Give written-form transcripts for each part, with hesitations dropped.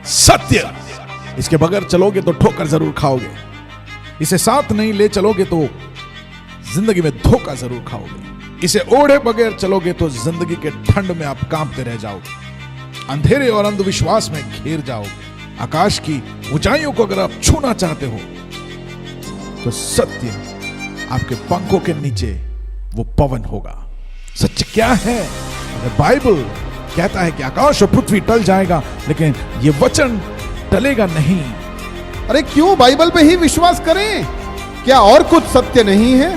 सत्य। इसके बगैर चलोगे तो ठोकर जरूर खाओगे, इसे साथ नहीं ले चलोगे तो जिंदगी में धोखा जरूर खाओगे, इसे ओढ़े बगैर चलोगे तो जिंदगी के ठंड में आप कांपते रह जाओगे, अंधेरे और अंधविश्वास में घिर जाओगे। आकाश की ऊंचाइयों को अगर आप छूना चाहते हो तो सत्य आपके पंखों के नीचे वो पवन होगा। सत्य क्या है? अगर बाइबल कहता है कि आकाश और पृथ्वी टल जाएगा लेकिन ये वचन टलेगा नहीं। अरे क्यों बाइबल पे ही विश्वास करें? क्या और कुछ सत्य नहीं है?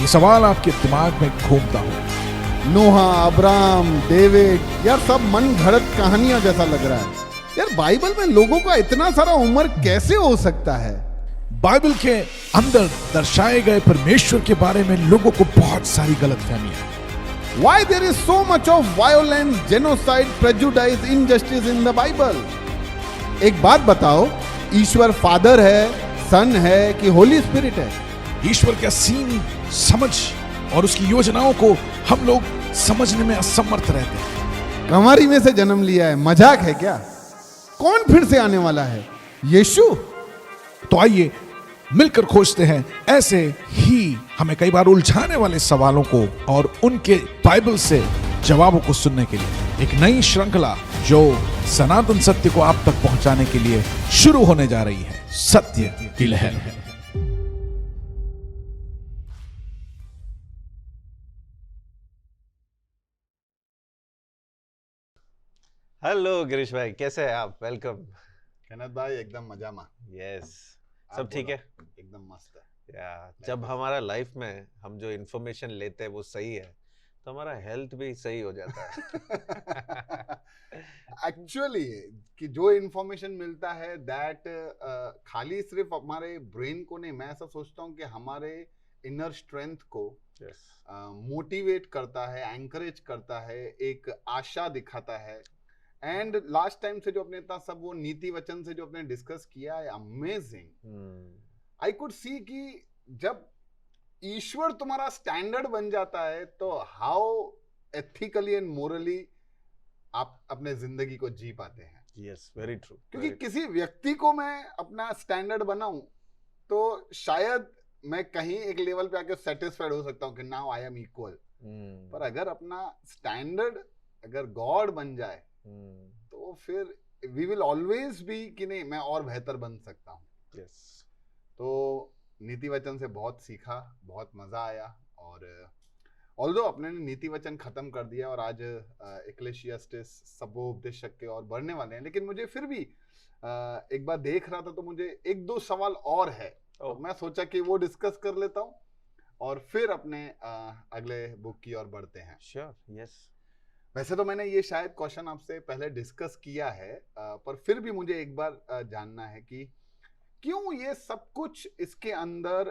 ये सवाल आपके दिमाग में घूमता हो। नोहा, अब्राहम, डेविड, यार सब मन घड़त कहानियां जैसा लग रहा है। यार बाइबल में लोगों का इतना सारा उम्र कैसे हो सकता है? बाइबल के अंदर दर्शाए गए परमेश्वर के बारे में लोगों को बहुत सारी गलतफहमियां। Why there is so much of violence, genocide, prejudice, injustice in the Bible? एक बात बताओ, ईश्वर फादर है, सन है कि होली स्पिरिट है? ईश्वर का सीन समझ और उसकी योजनाओं को हम लोग समझने में असमर्थ रहते हैं। कमारी में से जन्म लिया है, मजाक है क्या? कौन फिर से आने वाला है? यीशु? तो आइए मिलकर खोजते हैं ऐसे ही हमें कई बार उलझाने वाले सवालों को और उनके बाइबल से जवाबों को सुनने के लिए एक नई श्रृंखला जो सनातन सत्य को आप तक पहुंचाने के लिए शुरू होने जा रही है, सत्य की लहर। हेलो गिरीश भाई, कैसे हैं आप? वेलकम। कनत भाई एकदम मजा में। यस, सब ठीक है? एकदम मस्त है। या जब हमारा लाइफ में हम जो इन्फॉर्मेशन लेते हैं वो सही है तो हमारा हेल्थ भी सही हो जाता है। एक्चुअली कि जो इंफॉर्मेशन मिलता है दैट खाली सिर्फ हमारे ब्रेन को नहीं, मैं ऐसा सोचता हूँ कि हमारे इनर स्ट्रेंथ को मोटिवेट करता है, एंकरेज करता है, एक आशा दिखाता है। एंड लास्ट टाइम से जो अपने इतना सब वो नीति वचन से जो अपने डिस्कस किया है, अमेजिंग। आई कुड सी कि जब ईश्वर तुम्हारा स्टैंडर्ड बन जाता है तो हाउ एथिकली एंड मोरली आप अपने जिंदगी को जी पाते हैं। Yes, very true. क्योंकि किसी व्यक्ति को मैं अपना स्टैंडर्ड बनाऊं तो शायद मैं कहीं एक लेवल पे आके सेटिस्फाइड हो सकता हूं कि नाउ आई एम इक्वल। पर अगर अपना स्टैंडर्ड अगर गॉड बन जाए तो फिर वी विल ऑलवेज बी कि नहीं, मैं और बेहतर बन सकता हूँ। यस। तो नीति वचन से बहुत सीखा, बहुत मजा आया। और ऑल्दो अपने ने नीति वचन खत्म कर दिया और आज इक्लेसियास्टिस सबोपदेशक के और बढ़ने वाले हैं, लेकिन मुझे फिर भी एक बार देख रहा था तो मुझे एक दो सवाल और है, तो मैं सोचा कि वो डिस्कस कर लेता हूँ और फिर अपने अगले बुक की ओर बढ़ते हैं। Sure, yes. वैसे तो मैंने ये शायद क्वेश्चन आपसे पहले डिस्कस किया है, पर फिर भी मुझे एक बार जानना है कि क्यों ये सब कुछ इसके अंदर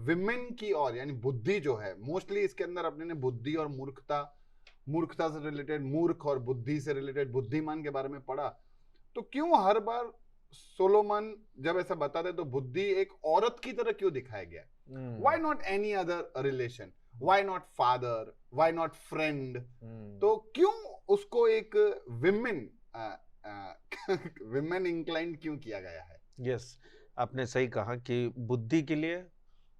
विमेन की ओर, यानी बुद्धि जो है, मोस्टली इसके अंदर अपने ने बुद्धि और मूर्खता से रिलेटेड, मूर्ख और बुद्धि से रिलेटेड बुद्धिमान के बारे में पढ़ा, तो क्यों हर बार सोलोमन जब ऐसा बताते तो बुद्धि एक औरत की तरह क्यों दिखाया गया? Why not any other relation? Why not father? Why not friend? तो क्यों उसको एक विमेन इंक्लाइंड क्यों किया गया है? यस, आपने सही कहा कि बुद्धि के लिए,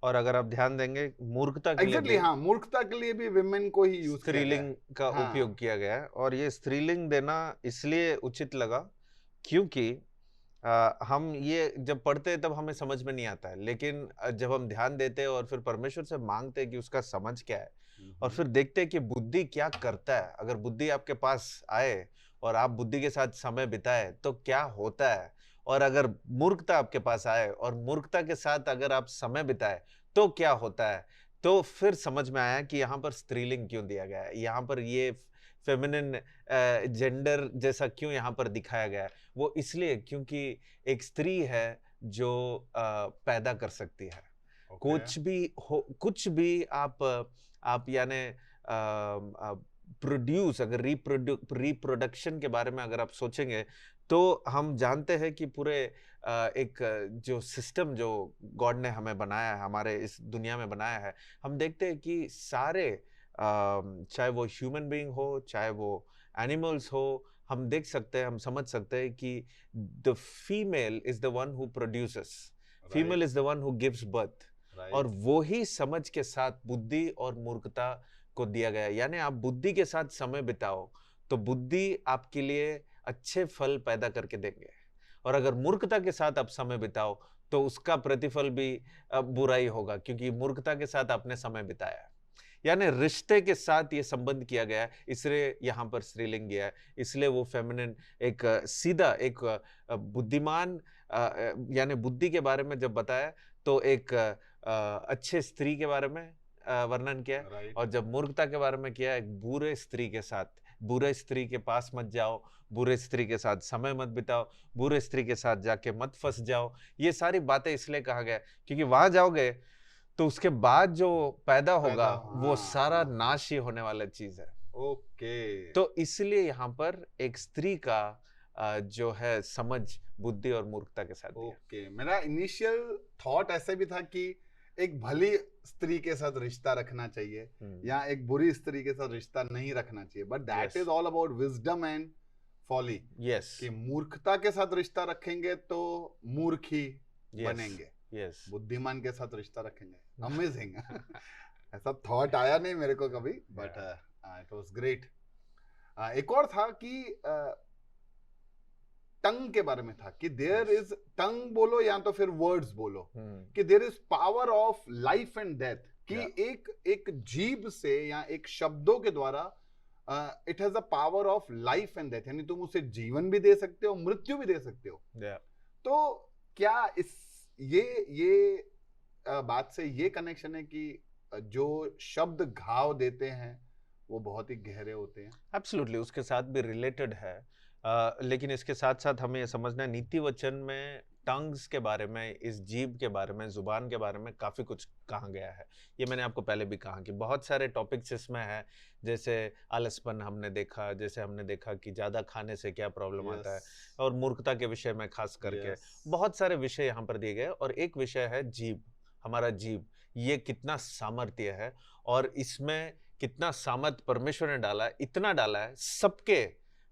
और अगर आप ध्यान देंगे मूर्खता के लिए भी, हाँ, मूर्खता के लिए भी विमेन को ही यूज स्त्रीलिंग का उपयोग किया गया है। और ये स्त्रीलिंग देना इसलिए उचित लगा क्योंकि हम ये जब पढ़ते हैं तब हमें समझ में नहीं आता है, लेकिन जब हम ध्यान देते हैं और फिर परमेश्वर से मांगते हैं कि उसका समझ क्या है, और फिर देखते हैं कि बुद्धि क्या करता है, अगर बुद्धि आपके पास आए और आप बुद्धि के साथ समय बिताए तो क्या होता है, और अगर मूर्खता आपके पास आए और मूर्खता के साथ अगर आप समय बिताए तो क्या होता है, तो फिर समझ में आया कि यहाँ पर स्त्रीलिंग क्यों दिया गया है, यहाँ पर ये फेमिनिन जेंडर जैसा क्यों यहाँ पर दिखाया गया है। वो इसलिए क्योंकि एक स्त्री है जो पैदा कर सकती है। कुछ भी आप यानी प्रोड्यूस, अगर रिप्रोडक्शन के बारे में अगर आप सोचेंगे तो हम जानते हैं कि पूरे एक जो सिस्टम जो गॉड ने हमें बनाया है, हमारे इस दुनिया में बनाया है, हम देखते हैं कि सारे चाहे वो ह्यूमन बीइंग हो, चाहे वो एनिमल्स हो, हम देख सकते हैं, हम समझ सकते हैं कि the female is the one who produces, female is the one who gives birth, और वो ही समझ के साथ बुद्धि और मूर्खता को दिया गया। यानी आप बुद्धि के साथ समय बिताओ तो बुद्धि आपके लिए अच्छे फल पैदा करके देंगे, और अगर मूर्खता के साथ आप समय बिताओ तो उसका प्रतिफल भी बुराई होगा, क्योंकि मूर्खता के साथ आपने समय बिताया है। यानी रिश्ते के साथ ये संबंध किया गया है, इसलिए यहाँ पर स्त्रीलिंग गया है, इसलिए वो फेमिनिन एक सीधा एक बुद्धिमान यानी बुद्धि के बारे में जब बताया तो एक अच्छे स्त्री के बारे में वर्णन किया है, और जब मूर्खता के बारे में किया है एक बुरे स्त्री के साथ। बुरे स्त्री के पास मत जाओ, बुरे स्त्री के साथ समय मत बिताओ, बुरे स्त्री के साथ जाके मत फंस जाओ। ये सारी बातें इसलिए कहा गया क्योंकि वहां जाओगे तो उसके बाद जो पैदा होगा वो सारा नाश ही होने वाला चीज है। ओके, तो इसलिए यहाँ पर एक स्त्री का जो है समझ बुद्धि और मूर्खता के साथ दिया। ओके, मेरा इनिशियल थॉट ऐसे भी था कि एक भली स्त्री के साथ रिश्ता रखना चाहिए या एक बुरी स्त्री के साथ रिश्ता नहीं रखना चाहिए, but that is all about wisdom and folly. Yes, कि मूर्खता के साथ रिश्ता रखेंगे तो मूर्ख ही बनेंगे, यस, बुद्धिमान के साथ रिश्ता रखेंगे। अमेजिंग। ऐसा थॉट आया नहीं मेरे को कभी, बट इट वाज ग्रेट। एक और था कि टंग के बारे में था कि देयर इज टंग बोलो या तो फिर वर्ड्स बोलो, कि there is power of life and death, कि एक जीभ से या एक शब्दों के द्वारा it has a power of life and death, यानी तुम उसे जीवन भी दे सकते हो, मृत्यु भी दे सकते हो। तो क्या इस ये बात से ये कनेक्शन है कि जो शब्द घाव देते हैं वो बहुत ही गहरे होते हैं? एब्सोल्युटली, उसके साथ भी रिलेटेड है। लेकिन इसके साथ साथ हमें ये समझना है नीति वचन में टंग्स के बारे में, इस जीभ के बारे में, जुबान के बारे में काफ़ी कुछ कहा गया है। ये मैंने आपको पहले भी कहा कि बहुत सारे टॉपिक्स इसमें है, जैसे आलसपन हमने देखा, जैसे हमने देखा कि ज़्यादा खाने से क्या प्रॉब्लम आता है, और मूर्खता के विषय में खास करके बहुत सारे विषय यहाँ पर दिए गए। और एक विषय है जीभ, हमारा जीभ, ये कितना सामर्थ्य है और इसमें कितना सामर्थ्य परमेश्वर ने डाला है, इतना डाला है सबके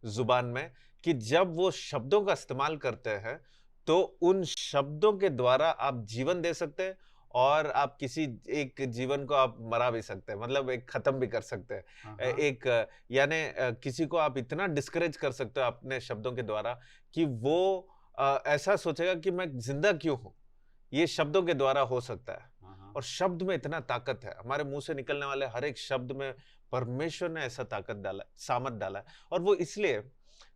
जुबान में कि जब वो शब्दों का इस्तेमाल करते हैं तो उन शब्दों के द्वारा आप जीवन दे सकते हैं, और आप किसी एक जीवन को आप मरा भी सकते हैं, मतलब एक खत्म भी कर सकते हैं। एक यानी किसी को आप इतना डिस्करेज कर सकते हो अपने शब्दों के द्वारा कि वो ऐसा सोचेगा कि मैं जिंदा क्यों हूं। ये शब्दों के द्वारा हो सकता है, और शब्द में इतना ताकत है, हमारे मुंह से निकलने वाले हर एक शब्द में परमेश्वर ने ऐसा ताकत डाला, सामर्थ डाला है। और वो इसलिए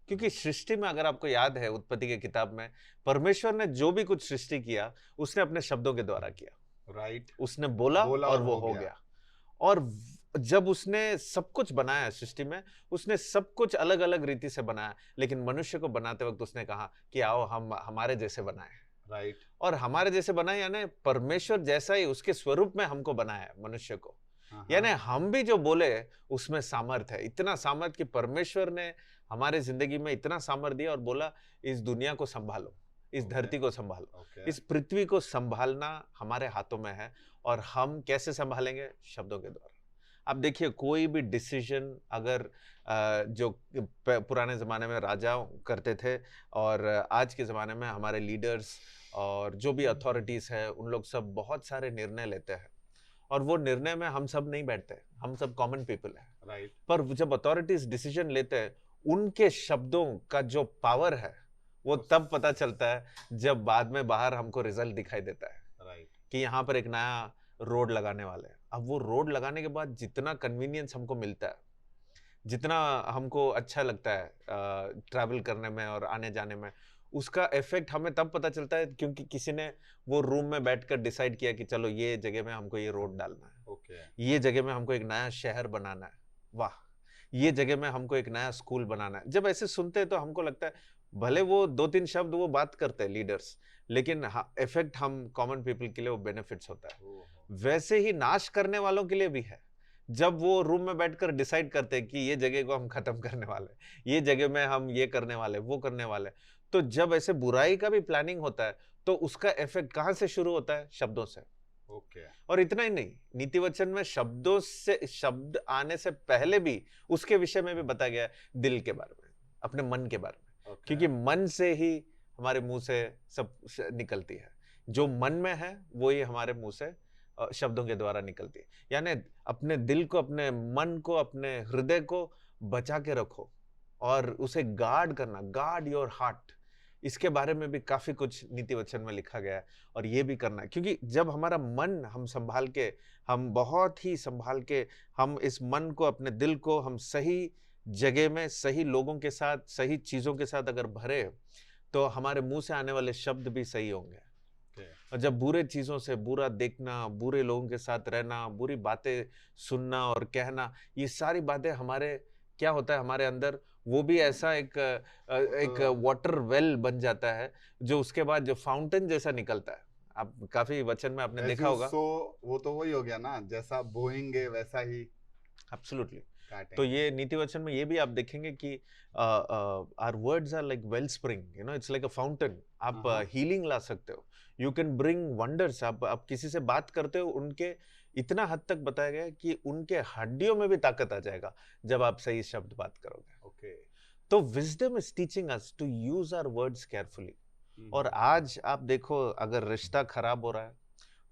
क्योंकि सृष्टि में, अगर आपको याद है उत्पत्ति की किताब में, परमेश्वर ने जो भी कुछ सृष्टि किया उसने अपने शब्दों के द्वारा किया। राइट, उसने बोला और वो हो गया। और जब उसने सब कुछ बनाया सृष्टि में, उसने सब कुछ अलग अलग रीति से बनाया, लेकिन मनुष्य को बनाते वक्त उसने कहा कि आओ हम हमारे जैसे बनाए। राइट, और हमारे जैसे बनाए यानी परमेश्वर जैसा ही उसके स्वरूप में हमको बनाया मनुष्य को। यानी हम भी जो बोले उसमें सामर्थ है, इतना सामर्थ कि परमेश्वर ने हमारे जिंदगी में इतना सामर्थ दिया और बोला इस दुनिया को संभालो, इस धरती को संभालो, इस पृथ्वी को संभालना हमारे हाथों में है। और हम कैसे संभालेंगे? शब्दों के द्वारा। आप देखिए, कोई भी डिसीजन अगर जो पुराने ज़माने में राजा करते थे और आज के ज़माने में हमारे लीडर्स और जो भी अथॉरिटीज़ है, उन लोग सब बहुत सारे निर्णय लेते हैं, और वो निर्णय में हम सब नहीं बैठते, हम सब कॉमन पीपल है। राइट, पर जब अथॉरिटीज डिसीजन लेते हैं, उनके शब्दों का जो पावर है वो तब पता चलता है जब बाद में बाहर हमको रिजल्ट दिखाई देता है। राइट, कि यहाँ पर एक नया रोड लगाने वाले हैं। अब वो रोड लगाने के बाद जितना कन्वीनियंस हमको मिलता है, जितना हमको अच्छा लगता है ट्रैवल करने में और आने जाने में, उसका इफेक्ट हमें तब पता चलता है क्योंकि किसी ने वो रूम में बैठकर डिसाइड किया कि चलो ये जगह में हमको ये रोड डालना है, ये जगह में हमको एक नया शहर बनाना है, वाह, ये जगह में हमको एक नया स्कूल बनाना है। जब ऐसे सुनते हैं तो हमको लगता है भले वो 2-3 शब्द वो बात करते हैं लीडर्स, लेकिन इफेक्ट हम कॉमन पीपल के लिए वो बेनिफिट्स होता है। वैसे ही नाश करने वालों के लिए भी है। जब वो रूम में बैठकर डिसाइड करते हैं कि ये जगह को हम खत्म करने वाले, ये जगह में हम ये करने वाले, वो करने वाले, तो जब ऐसे बुराई का भी प्लानिंग होता है तो उसका इफेक्ट कहां से शुरू होता है? शब्दों से। और इतना ही नहीं, नीति वचन में शब्दों से, शब्द आने से पहले भी उसके विषय में भी बताया गया है, दिल के बारे में। अपने मन के बारे में, Okay. क्योंकि मन से ही हमारे मुंह से सब निकलती है। जो मन में है वो ही हमारे मुंह से शब्दों के द्वारा निकलती है। यानी अपने दिल को, अपने मन को, अपने हृदय को बचा के रखो और उसे गार्ड करना, गार्ड योर हार्ट। इसके बारे में भी काफी कुछ नीति वचन में लिखा गया है और ये भी करना है, क्योंकि जब हमारा मन हम संभाल के, हम बहुत ही संभाल के, हम इस मन को, अपने दिल को हम सही जगह में, सही लोगों के साथ, सही चीजों के साथ अगर भरे, तो हमारे मुंह से आने वाले शब्द भी सही होंगे। और जब बुरे चीजों से, बुरा देखना, बुरे लोगों के साथ रहना, बुरी बातें सुनना और कहना, ये सारी बातें हमारे, क्या होता है हमारे अंदर, वो भी ऐसा एक वाटर वेल बन जाता है, जो उसके बाद जो फाउंटेन जैसा निकलता है। आप काफी वचन में आपने देखा होगा। वो तो वही हो गया ना, जैसा बोएंगे वैसा ही एब्सोल्युटली। काटेंगे। तो ये नीति वचन में ये भी आप देखेंगे कि our words are like wellspring, you know, it's like a fountain. आप हीलिंग ला सकते हो, यू कैन ब्रिंग वंडर्स। आप किसी से बात करते हो, उनके इतना हद तक बताया गया है कि उनके हड्डियों में भी ताकत आ जाएगा जब आप सही शब्द बात करोगे। ओके। तो wisdom is teaching us to use our words carefully. और आज आप देखो, अगर रिश्ता खराब हो रहा है,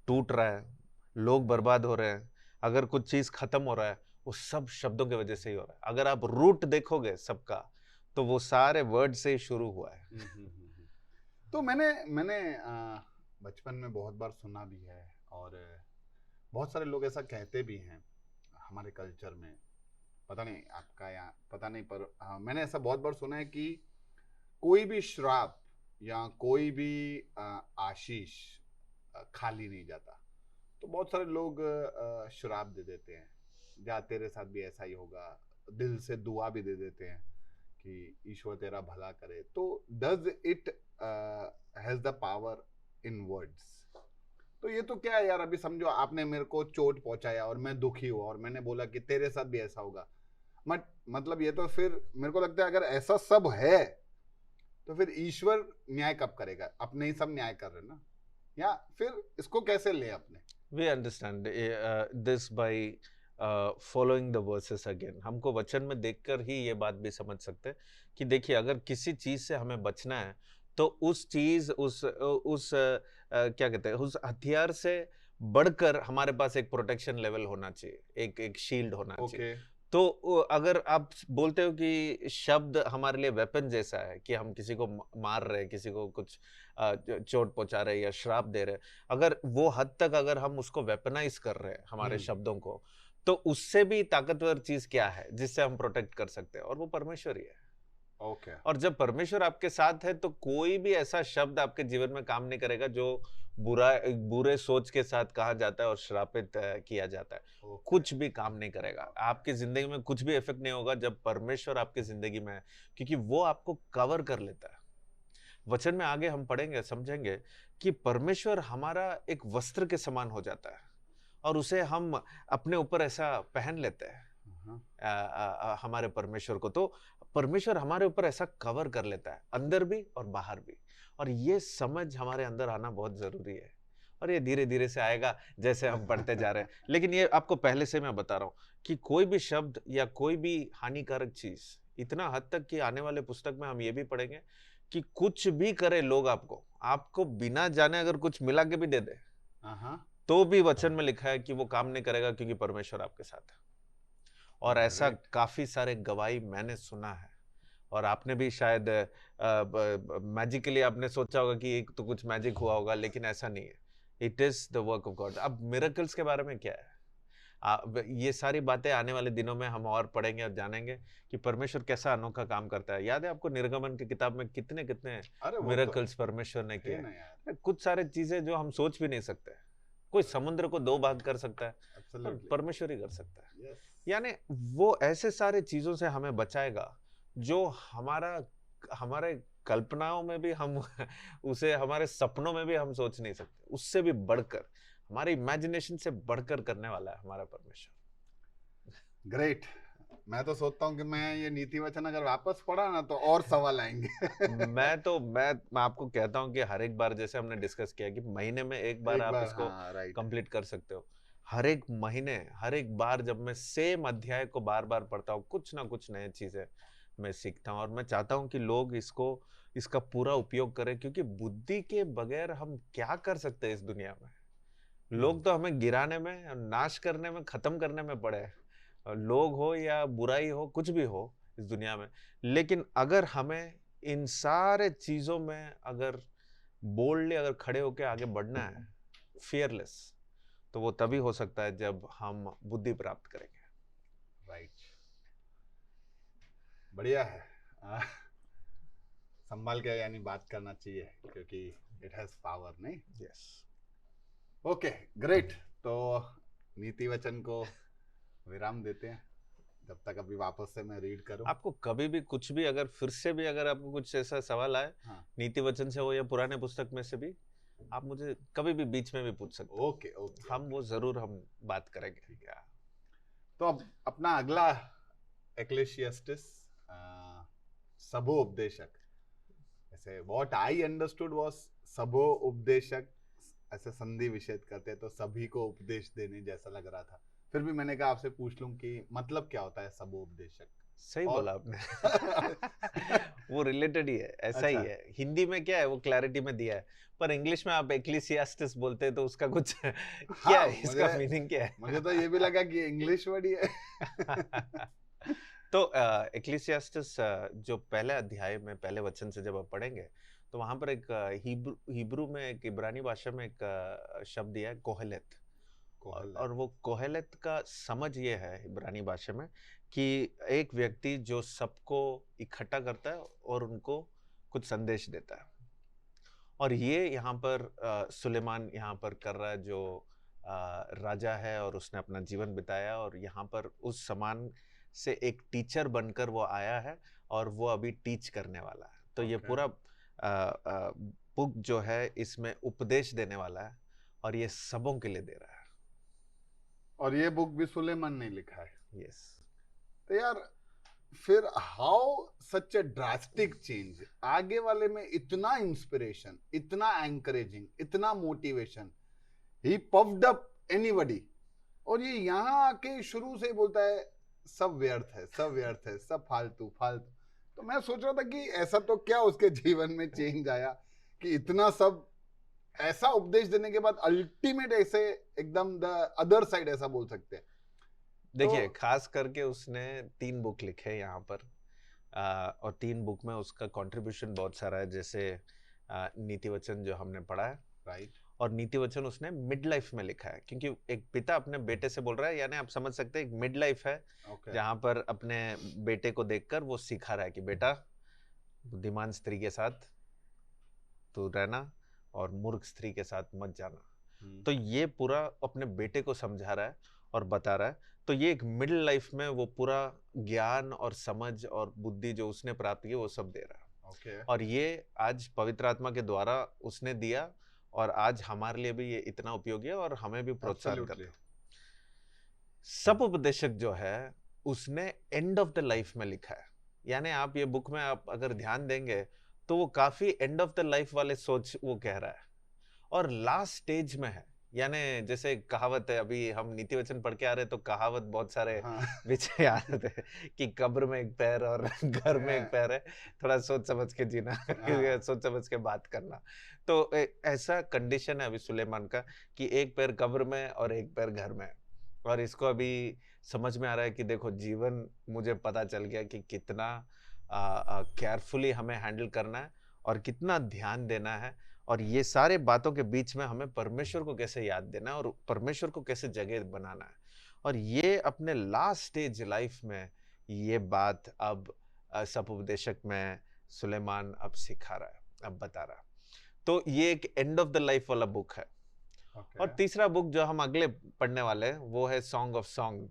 टूट रहा है, लोग बर्बाद हो रहे हैं, अगर कुछ चीज खत्म हो रहा है, वो सब शब्दों की वजह से ही हो रहा है। अगर आप रूट देखोगे सबका, तो वो सारे वर्ड से ही शुरू हुआ है। तो मैंने बचपन में बहुत बार सुना भी है, और बहुत सारे लोग ऐसा कहते भी हैं हमारे कल्चर में, पता नहीं आपका या पता नहीं, पर मैंने ऐसा बहुत बार सुना है कि कोई भी श्राप या कोई भी आशीष खाली नहीं जाता। तो बहुत सारे लोग श्राप दे देते हैं, या तेरे साथ भी ऐसा ही होगा, दिल से दुआ भी दे देते हैं कि ईश्वर तेरा भला करे। तो does it has the power in words? तो ये तो क्या है यार, अभी समझो आपने मेरे को चोट पहुंचाया और मैं दुखी हुआ और मैंने बोला कि तेरे साथ भी ऐसा होगा, मतलब ये तो फिर मेरे को लगता है अगर ऐसा सब है तो फिर ईश्वर न्याय कब करेगा? अपने ही सब न्याय कर रहे ना, या फिर इसको कैसे ले अपने? We understand this by following the verses again. हमको वचन में देखकर ही ये बात भी समझ सकते हैं कि देखिए, अगर किसी चीज से हमें बचना है, तो उस चीज, उस क्या कहते हैं, उस हथियार से बढ़कर हमारे पास एक प्रोटेक्शन लेवल होना चाहिए, एक शील्ड होना चाहिए। तो अगर आप बोलते हो कि शब्द हमारे लिए वेपन जैसा है, कि हम किसी को मार रहे हैं, किसी को कुछ चोट पहुंचा रहे हैं या श्राप दे रहे हैं, अगर वो हद तक अगर हम उसको वेपनाइज कर रहे हैं हमारे शब्दों को, तो उससे भी ताकतवर चीज क्या है जिससे हम प्रोटेक्ट कर सकते हैं? और वो परमेश्वर ही है। ओके। और जब परमेश्वर आपके साथ है, तो कोई भी ऐसा शब्द आपके जीवन में काम नहीं करेगा जो बुरे सोच के साथ कहा जाता है और श्रापित किया जाता है। कुछ भी काम नहीं करेगा आपकी जिंदगी में, कुछ भी इफेक्ट नहीं होगा जब परमेश्वर आपकी जिंदगी में है, क्योंकि वो आपको कवर कर लेता है। वचन में आगे हम पढ़ेंगे, समझेंगे कि परमेश्वर हमारा एक वस्त्र के समान हो जाता है और उसे हम अपने ऊपर ऐसा पहन लेते हैं, हमारे परमेश्वर को। तो परमेश्वर हमारे ऊपर ऐसा कवर कर लेता है, अंदर भी और बाहर भी। और ये समझ हमारे अंदर आना बहुत जरूरी है, और ये धीरे धीरे से आएगा जैसे हम पढ़ते जा रहे हैं। लेकिन ये आपको पहले से मैं बता रहा हूँ कि कोई भी शब्द या कोई भी हानिकारक चीज, इतना हद तक कि आने वाले पुस्तक में हम ये भी पढ़ेंगे कि कुछ भी करे लोग, आपको बिना जाने अगर कुछ मिला के भी दे दे, तो भी वचन में लिखा है कि वो काम नहीं करेगा, क्योंकि परमेश्वर आपके साथ है। और ऐसा काफी सारे गवाही मैंने सुना है, और आपने भी शायद मैजिकली आपने सोचा होगा कि एक तो कुछ मैजिक हुआ होगा, लेकिन ऐसा नहीं है। It is the work of God. अब मिरेकल्स के बारे में क्या है, ये सारी बातें आने वाले दिनों में हम और पढ़ेंगे और जानेंगे कि परमेश्वर कैसा अनोखा काम करता है। याद है आपको निर्गमन की किताब में कितने मिरेकल्स परमेश्वर ने किए? कुछ सारे चीजें जो हम सोच भी नहीं सकते। कोई समुद्र को 2 भाग कर सकता है, परमेश्वर ही कर सकता है। यानी वो ऐसे सारे चीजों से हमें बचाएगा जो हमारे कल्पनाओं में भी हम उसे, हमारे सपनों में भी हम सोच नहीं सकते। उससे भी बढ़कर, हमारे इमेजिनेशन से बढ़कर करने वाला है हमारा परमेश्वर। ग्रेट। मैं तो सोचता हूँ कि मैं ये नीति वचन अगर वापस पढ़ा ना तो और सवाल आएंगे। मैं आपको कहता हूँ कि हर एक बार, जैसे हमने डिस्कस किया कि महीने में एक बार आप इसको कंप्लीट कर सकते हो। हर एक महीने, हर एक बार जब मैं सेम अध्याय को बार बार पढ़ता हूँ, कुछ ना कुछ नई चीजें मैं सीखता हूँ और मैं चाहता हूँ कि लोग इसका पूरा उपयोग करें, क्योंकि बुद्धि के बगैर हम क्या कर सकते हैं इस दुनिया में। लोग तो हमें गिराने में, नाश करने में, खत्म करने में पड़े हैं, लोग हो या बुराई हो, कुछ भी हो इस दुनिया में। लेकिन अगर हमें इन सारे चीजों में अगर बोल्डली अगर खड़े होकर आगे बढ़ना है, फियरलेस, तो वो तभी हो सकता है जब हम बुद्धि प्राप्त करेंगे। राइट, बढ़िया है। संभाल के यानी बात करना चाहिए, क्योंकि इट हैज पावर, नहीं? यस। Okay, great. तो नीति वचन को विराम देते हैं, जब तक अभी वापस से मैं रीड करूं। आपको कभी भी कुछ भी अगर फिर से भी अगर आपको कुछ ऐसा सवाल आए, हाँ। नीति वचन से हो या पुराने पुस्तक में से भी, आप मुझे कभी भी बीच में भी पूछ सकते हैं। ओके ओके, हम वो जरूर हम बात करेंगे। क्या तो अब अपना अगला एक्लेशियास्टिस, सबो उपदेशक। ऐसे व्हाट आई अंडरस्टूड वाज सबो उपदेशक, ऐसे संधि विच्छेद करते हैं तो सभी को उपदेश देने जैसा लग रहा था। फिर भी मैंने कहा आपसे पूछ लूं कि मतलब क्या होता है सबो उपदेशक। सही और- बोला आपने। वो रिलेटेड ही है, ऐसा ही अच्छा। है। हिंदी में क्या है वो क्लैरिटी में दिया है, पर इंग्लिश में आप एक्लीसियास्टिस बोलते हैं तो उसका कुछ क्या है, इसका मीनिंग क्या है? मुझे तो ये भी लगा कि इंग्लिश वर्ड ही है। तो एक्लीसियास्टिस जो पहले अध्याय में पहले वचन से जब आप पढ़ेंगे तो वहां पर एक हिब्रू में, एक इब्रानी भाषा में एक शब्द दिया है, कोहेलेत। और वो कोहेलेत का समझ ये है इब्रानी भाषा में कि एक व्यक्ति जो सबको इकट्ठा करता है और उनको कुछ संदेश देता है। और ये यहाँ पर सुलेमान यहाँ पर कर रहा है, जो राजा है और उसने अपना जीवन बिताया, और यहाँ पर उस समान से एक टीचर बनकर वो आया है और वो अभी टीच करने वाला है। तो ये Okay. पूरा बुक जो है इसमें उपदेश देने वाला है और ये सबों के लिए दे रहा है। और ये बुक भी सुलेमान ने लिखा है। यस। तो यार फिर how such A drastic change, आगे वाले में इतना इंस्पिरेशन, इतना एंकरेजिंग, इतना मोटिवेशन, ही पफ्ड अप एनीबॉडी, और ये यहाँ आके शुरू से बोलता है सब व्यर्थ है, सब व्यर्थ है, सब फालतू फालतू। तो मैं सोच रहा था कि ऐसा तो क्या उसके जीवन में चेंज आया कि इतना सब ऐसा उपदेश देने के बाद अल्टीमेट ऐसे एकदम द अदर साइड ऐसा बोल सकते हैं। देखिए, खास करके उसने 3 बुक लिखे यहाँ पर, और 3 बुक में उसका कंट्रीब्यूशन बहुत सारा है। जैसे नीति वचन जो हमने पढ़ा है, राइट, और नीति वचन उसने मिड लाइफ में लिखा है, क्योंकि एक पिता अपने बेटे से बोल रहा है, यानी आप समझ सकते हैं एक मिड लाइफ है, जहाँ पर अपने बेटे को देखकर वो सिखा रहा है कि बेटा, बुद्धिमान स्त्री के साथ तू रहना और मूर्ख स्त्री के साथ मत जाना। तो ये पूरा अपने बेटे को समझा रहा है और बता रहा है। तो ये एक मिडिल लाइफ में वो पूरा ज्ञान और समझ और बुद्धि जो उसने प्राप्त की वो सब दे रहा है। ओके। और ये आज पवित्र आत्मा के द्वारा उसने दिया, और आज हमारे लिए भी ये इतना उपयोगी है और हमें भी प्रोत्साहन करता है। सब उपदेशक जो है उसने एंड ऑफ द लाइफ में लिखा है, यानी आप ये बुक में आप अगर ध्यान देंगे तो वो काफी एंड ऑफ द लाइफ वाले सोच वो कह रहा है, और लास्ट स्टेज में है। यानी जैसे कहावत है, अभी हम नीति वचन पढ़ के आ रहे तो कहावत बहुत सारे विषय आ रहे थे कि कब्र में एक पैर और घर में एक पैर है, थोड़ा सोच समझ के जीना, सोच समझ के बात करना। तो ऐसा कंडीशन है अभी सुलेमान का कि एक पैर कब्र में और एक पैर घर में, और इसको अभी समझ में आ रहा है कि देखो, जीवन मुझे पता चल गया कि कितना केयरफुली हमें हैंडल करना है और कितना ध्यान देना है, और ये सारे बातों के बीच में हमें परमेश्वर को कैसे याद देना है और परमेश्वर को कैसे जगह बनाना है। और ये अपने लास्ट स्टेज लाइफ में ये बात अब सब उपदेशक में सुलेमान अब सिखा रहा है, अब बता रहा है। तो ये एक एंड ऑफ द लाइफ वाला बुक है। और तीसरा बुक जो हम अगले पढ़ने वाले हैं वो है सॉन्ग ऑफ सॉन्ग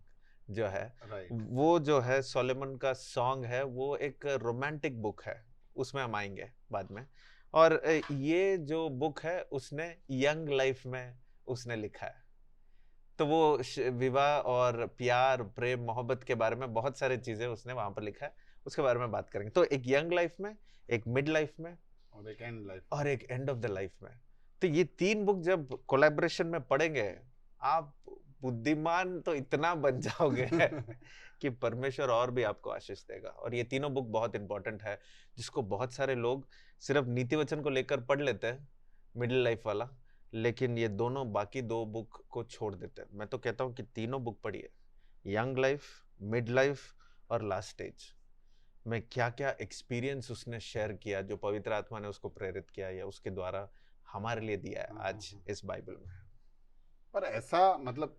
जो है, वो जो है सोलोमन का सॉन्ग है, वो एक रोमांटिक बुक है, उसमें हम आएंगे बाद में। और ये जो बुक है उसने यंग लाइफ में उसने लिखा है, तो वो विवाह और प्यार, प्रेम, मोहब्बत के बारे में बहुत सारी चीजें उसने वहां पर लिखा है, उसके बारे में बात करेंगे। तो एक यंग लाइफ में, एक मिड लाइफ में, और एक एंड लाइफ, और एक एंड ऑफ द लाइफ में। तो ये 3 बुक जब कोलैबोरेशन में पढ़ेंगे आप बुद्धिमान तो इतना बन जाओगे कि परमेश्वर और भी आपको आशीष देगा। और ये तीनों बुक बहुत इंपॉर्टेंट है, जिसको बहुत सारे लोग सिर्फ नीति वचन को लेकर पढ़ लेते हैं, मिडिल लाइफ वाला, लेकिन ये दोनों बाकी 2 बुक को छोड़ देते हैं। मैं तो कहता हूँ कि तीनों बुक पढ़िए, यंग लाइफ, मिड लाइफ और लास्ट स्टेज में क्या क्या एक्सपीरियंस उसने शेयर किया, जो पवित्र आत्मा ने उसको प्रेरित किया या उसके द्वारा हमारे लिए दिया है आज इस बाइबल में। पर ऐसा मतलब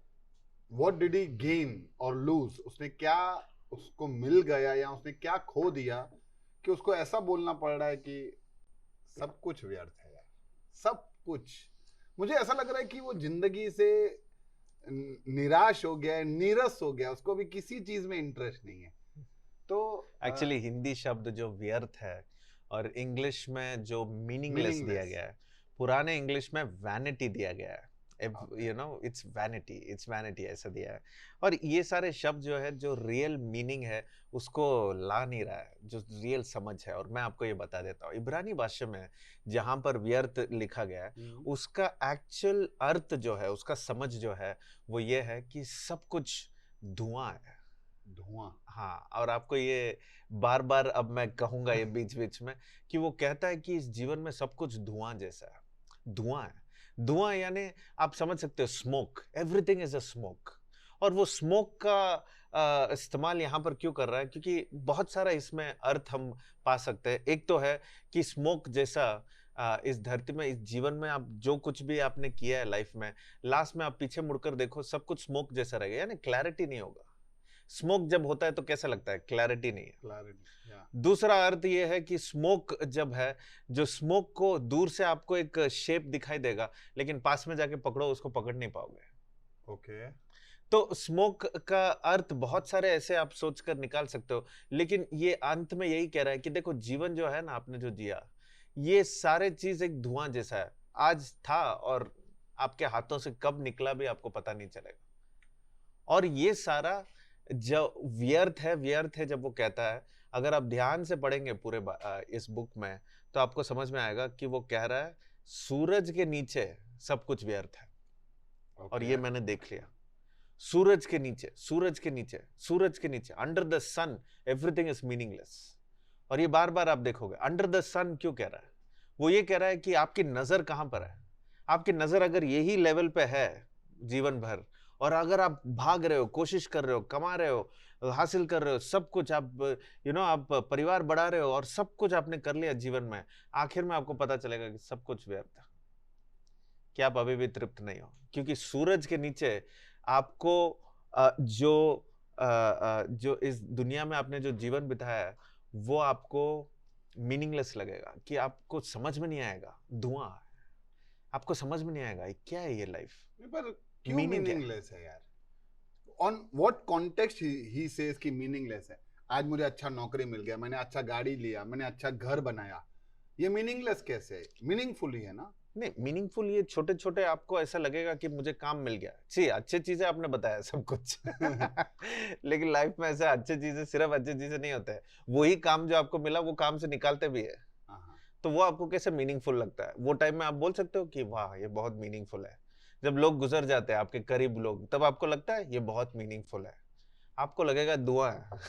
व्हाट डिड ही गेन और लूज, उसने क्या उसको मिल गया या उसने क्या खो दिया कि उसको ऐसा बोलना पड़ रहा है कि सब कुछ व्यर्थ है यार, सब कुछ। मुझे ऐसा लग रहा है कि वो जिंदगी से निराश हो गया है, नीरस हो गया, उसको भी किसी चीज में इंटरेस्ट नहीं है। तो एक्चुअली हिंदी शब्द जो व्यर्थ है और इंग्लिश में जो मीनिंगलेस दिया गया है, पुराने इंग्लिश में वैनिटी दिया गया है, यू नो, इट्स वैनिटी ऐसा दिया है। और ये सारे शब्द जो है, जो रियल मीनिंग है उसको ला नहीं रहा है, जो रियल समझ है। और मैं आपको ये बता देता हूँ, इब्रानी भाषा में जहाँ पर व्यर्थ लिखा गया है, उसका एक्चुअल अर्थ जो है, उसका समझ जो है वो ये है कि सब कुछ धुआं है। धुआं, हाँ। और आपको ये बार बार अब मैं कहूंगा ये बीच बीच में कि वो कहता है कि इस जीवन में सब कुछ धुआं जैसा है, धुआं है। धुआं यानी आप समझ सकते हो, smoke, everything is a smoke. और वो स्मोक का इस्तेमाल यहाँ पर क्यों कर रहा है, क्योंकि बहुत सारा इसमें अर्थ हम पा सकते हैं। एक तो है कि स्मोक जैसा इस धरती में, इस जीवन में आप जो कुछ भी आपने किया है लाइफ में, लास्ट में आप पीछे मुड़कर देखो सब कुछ स्मोक जैसा रहेगा, यानी क्लैरिटी नहीं होगा। स्मोक जब होता है तो कैसा लगता है, क्लैरिटी नहीं है। क्लैरिटी, या दूसरा अर्थ ये है कि स्मोक जब है, जो स्मोक को दूर से आपको एक शेप दिखाई देगा, लेकिन पास में जाके पकड़ो उसको पकड़ नहीं पाओगे। ओके। तो स्मोक का अर्थ बहुत सारे ऐसे आप सोचकर निकाल सकते हो, लेकिन ये अंत में यही कह रहा है कि देखो जीवन जो है ना, आपने जो जिया, ये सारे चीज एक धुआं जैसा है, आज था और आपके हाथों से कब निकला भी आपको पता नहीं चलेगा। और ये सारा जो व्यर्थ है जब वो कहता है, अगर आप ध्यान से पढ़ेंगे पूरे इस बुक में, तो आपको समझ में आएगा कि वो कह रहा है सूरज के नीचे सब कुछ व्यर्थ है। और ये मैंने देख लिया, सूरज के नीचे, सूरज के नीचे, सूरज के नीचे, under the sun everything is meaningless. और ये बार बार आप देखोगे, अंडर द सन क्यों कह रहा है? वो ये कह रहा है कि आपकी नजर कहां पर है। आपकी नजर अगर यही लेवल पे है जीवन भर, और अगर आप भाग रहे हो, कोशिश कर रहे हो, कमा रहे हो, हासिल कर रहे हो, सब कुछ आप आप परिवार बढ़ा रहे हो और सब कुछ आपने कर लिया जीवन में, आखिर में आपको पता चलेगा कि सब कुछ व्यर्थ है, कि आप अभी भी तृप्त नहीं हो। क्योंकि सूरज के नीचे आपको जो इस दुनिया में आपने जो जीवन बिताया है, वो आपको मीनिंगलेस लगेगा, कि आपको समझ में नहीं आएगा, धुआं है, आपको समझ में नहीं आएगा क्या है ये लाइफ। पर क्यों मीनिंगलेस है यार? On what context he says कि मीनिंगलेस है? आज मुझे अच्छा नौकरी मिल गया, मैंने अच्छा गाड़ी लिया, मैंने अच्छा घर बनाया, ये मीनिंगलेस कैसे है? मीनिंगफुल ही है ना? नहीं, मीनिंगफुल ये छोटे छोटे आपको ऐसा लगेगा कि मुझे काम मिल गया, जी अच्छी चीजें आपने बताया सब कुछ लेकिन लाइफ में ऐसा अच्छी चीजें सिर्फ अच्छी चीजें नहीं होते हैं, वही काम जो आपको मिला वो काम से निकालते भी है, तो वो आपको कैसे मीनिंगफुल लगता है? वो टाइम में आप बोल सकते हो कि वाह ये बहुत मीनिंगफुल है। जब लोग गुजर जाते हैं आपके करीब लोग, तब आपको लगता है ये बहुत मीनिंगफुल है? आपको लगेगा धुआं है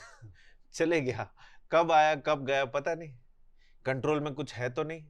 चले गया, कब आया कब गया पता नहीं, कंट्रोल में कुछ है तो नहीं।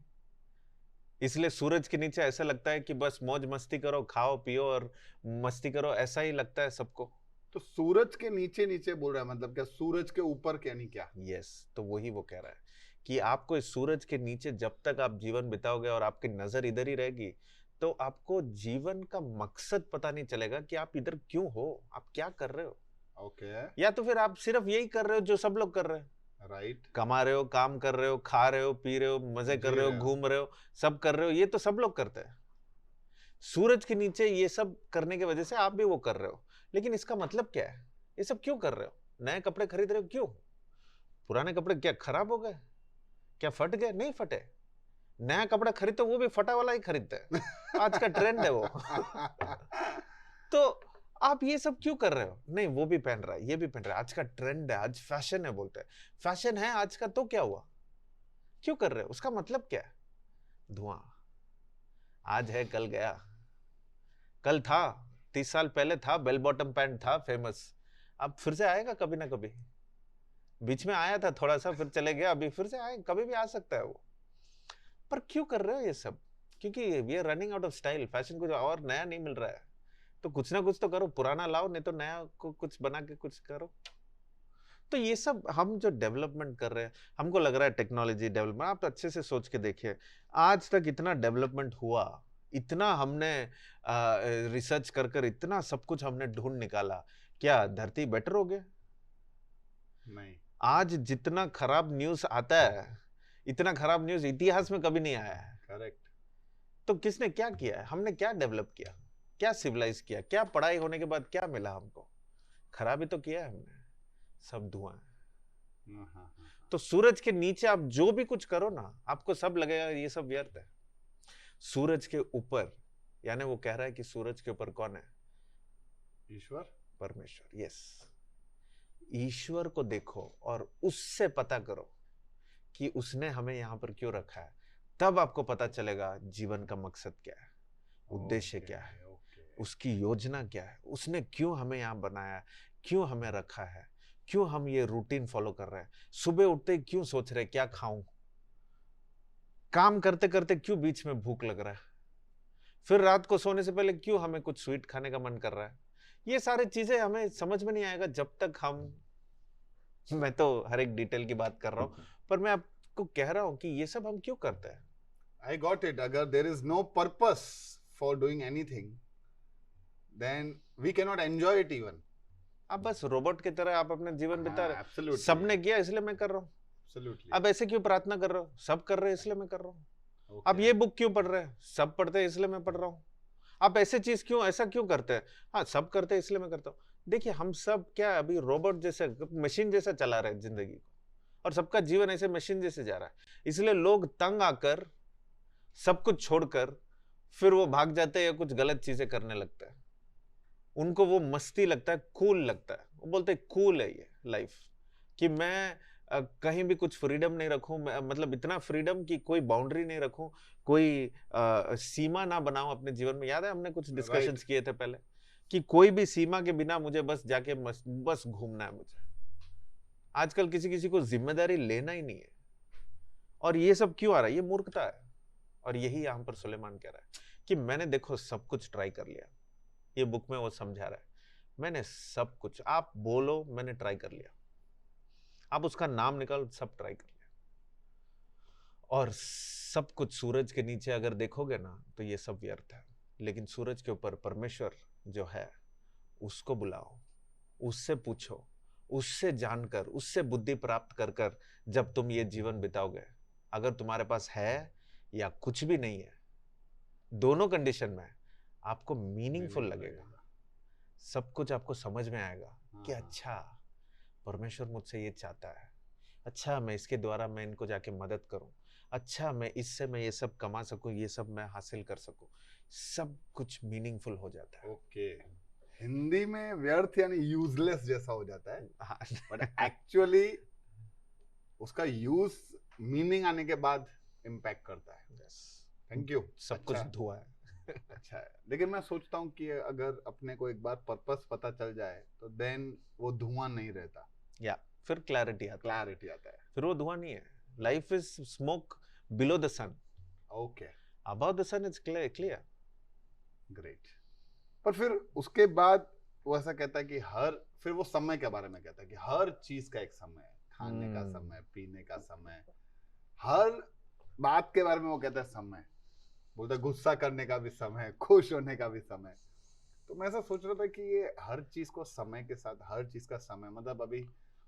इसलिए सूरज के नीचे ऐसा लगता है कि बस मौज मस्ती करो, खाओ पियो और मस्ती करो, ऐसा ही लगता है सबको। तो सूरज के नीचे नीचे बोल रहा है, मतलब क्या सूरज के ऊपर क्या नहीं क्या? यस, तो वही वो कह रहा है कि आपको इस सूरज के नीचे जब तक आप जीवन बिताओगे और आपकी नजर इधर ही रहेगी, तो आपको जीवन का मकसद पता नहीं चलेगा कि आप इधर क्यों हो, आप क्या कर रहे हो। ओके। या तो फिर आप सिर्फ यही कर रहे हो जो सब लोग कर रहे हैं, राइट। कमा रहे हो, काम कर रहे हो, खा रहे हो, पी रहे हो, मजे कर रहे हो, घूम रहे हो, सब कर रहे हो, ये तो सब लोग करते हैं। सूरज के नीचे ये सब करने की वजह से आप भी वो कर रहे हो, लेकिन इसका मतलब क्या है? ये सब क्यों कर रहे हो? नए कपड़े खरीद रहे हो क्यों? पुराने कपड़े क्या खराब हो गए? क्या फट गए? नहीं फटे। नया कपड़ा खरीदते वो भी फटा वाला ही खरीदते हैं, आज का ट्रेंड है वो तो आप ये सब क्यों कर रहे हो? नहीं वो भी पहन रहा है, ये भी पहन रहा है, आज का ट्रेंड है, आज फैशन है, बोलते हैं फैशन है आज का, तो क्या हुआ? क्यों कर रहे हो? उसका मतलब क्या है? धुआं। आज है कल गया, कल था 30 साल पहले था, बेल बॉटम पैंट था फेमस, अब फिर से आएगा कभी ना कभी। बीच में आया था थोड़ा सा, फिर चले गया, अभी फिर से आए, कभी भी आ सकता है वो। पर क्यों कर रहे हो ये सब? क्योंकि we are running out of style, fashion कुछ और नया नहीं मिल रहा है, तो कुछ ना कुछ तो करो, पुराना लाओ, नहीं तो नया को कुछ बना के कुछ करो। तो ये सब हम जो डेवलपमेंट कर रहे हैं, हमको लग रहा है टेक्नोलॉजी डेवलपमेंट, आप अच्छे से सोच के देखिए, आज तक इतना डेवलपमेंट हुआ, इतना हमने रिसर्च कर कर इतना सब कुछ हमने ढूंढ निकाला, क्या धरती बेटर हो गया? नहीं। आज जितना खराब न्यूज़ आता है, इतना खराब न्यूज़ इतिहास में कभी नहीं आया है। करेक्ट। तो किसने क्या किया है? हमने क्या डेवलप किया, क्या सिविलाइज किया, क्या पढ़ाई होने के बाद क्या मिला हमको? खराबी तो किया है हमने, सब धुआं है। तो सूरज के नीचे आप जो भी कुछ करो ना, आपको सब लगेगा ये सब व्यर्थ है। सूरज के ऊपर, यानी वो कह रहा है कि सूरज के ऊपर कौन है? ईश्वर, परमेश्वर। यस, ईश्वर को देखो और उससे पता करो कि उसने हमें यहां पर क्यों रखा है, तब आपको पता चलेगा जीवन का मकसद क्या है, उद्देश्य क्या है, उसकी योजना क्या है, उसने क्यों हमें यहां बनाया, क्यों हमें रखा है, क्यों हम ये रूटीन फॉलो कर रहे हैं, सुबह उठते ही क्यों सोच रहे क्या खाऊं, काम करते करते क्यों बीच में भूख लग रहा है, फिर रात को सोने से पहले क्यों हमें कुछ स्वीट खाने का मन कर रहा है। ये सारी चीजें हमें समझ में नहीं आएगा जब तक मैं तो हर एक डिटेल की बात कर रहा हूं, पर मैं आपको कह रहा हूं कि ये सब हम क्यों करते हैं। I got it. अगर there is no purpose for doing anything, then we can not enjoy it even. आप बस रोबोट की तरह आप अपना जीवन बिता रहे हो। Absolutely. सबने किया इसलिए मैं कर रहा हूँ। Absolutely. अब ऐसे क्यों प्रार्थना कर रहे हो? सब कर रहे हैं इसलिए मैं कर रहा हूँ। Okay. अब ये बुक क्यों पढ़ रहे हैं? सब पढ़ते हैं इसलिए मैं पढ़ रहा हूँ। आप ऐसे चीज क्यों ऐसा क्यों करते हैं? हाँ, सब करते हैं इसलिए मैं करता हूँ। देखिए, हम सब क्या अभी रोबोट जैसे, मशीन जैसा चला रहे हैं जिंदगी को, और सबका जीवन ऐसे मशीन जैसे जा रहा है। इसलिए लोग तंग आकर सब कुछ छोड़कर फिर वो भाग जाते हैं या कुछ गलत चीजें करने लगते हैं। उनको वो मस्ती लगता है, कूल लगता है। वो बोलते हैं कूल है ये लाइफ, कि मैं कहीं भी कुछ फ्रीडम नहीं रखूं, मतलब इतना फ्रीडम कि कोई बाउंड्री नहीं रखूं, कोई सीमा ना बनाऊं अपने जीवन में। याद है हमने कुछ डिस्कशंस किए थे पहले, कि कोई भी सीमा के बिना मुझे बस जाके बस घूमना है मुझे। आजकल किसी किसी को जिम्मेदारी लेना ही नहीं है, और ये सब क्यों आ रहा है? ये मूर्खता है। और यही यहां पर सुलेमान कह रहा है कि मैंने देखो सब कुछ ट्राई कर लिया। ये बुक में वो समझा रहा है, मैंने सब कुछ, आप बोलो मैंने ट्राई कर लिया, आप उसका नाम निकाल, सब ट्राई कर लिया। और सब कुछ सूरज के नीचे अगर देखोगे ना तो ये सब व्यर्थ है। लेकिन सूरज के ऊपर परमेश्वर जो है, उसको बुलाओ, उससे पूछो, उससे जानकर, उससे बुद्धि प्राप्त कर कर जब तुम ये जीवन बिताओगे, अगर तुम्हारे पास है या कुछ भी नहीं है, दोनों कंडीशन में आपको मीनिंगफुल लगेगा। सब कुछ आपको समझ में आएगा कि अच्छा, परमेश्वर मुझसे ये चाहता है, अच्छा मैं इसके द्वारा मैं इनको जाके मदद करूं, अच्छा मैं इससे मैं ये सब कमा सकूं, ये सब मैं हासिल कर सकूं। सब कुछ मीनिंगफुल हो जाता है। ओके। हिंदी में व्यर्थ यानी यूजलेस जैसा हो जाता है, हाँ। बट एक्चुअली उसका यूज मीनिंग आने के बाद इम्पैक्ट करता है। Thank you. सब कुछ धुआं है। अच्छा है। लेकिन मैं सोचता हूँ कि अगर अपने को एक बार पर्पस पता चल जाए तो देन वो धुआं नहीं रहता, या फिर क्लैरिटी आता है। क्लैरिटी आता है। फिर वो धुआं नहीं है। Life is smoke below the sun, okay, above the sun is clear. Great. पर फिर उसके बाद वो ऐसा कहता है कि फिर वो समय के बारे में कहता है कि हर चीज का एक समय है, खाने का समय, पीने का समय, हर बात के बारे में वो कहता है समय। बोलता है गुस्सा करने का भी समय, खुश होने का भी समय। तो मैं ऐसा सोच रहा था कि ये हर चीज को समय के साथ, हर चीज का समय, मतलब अभी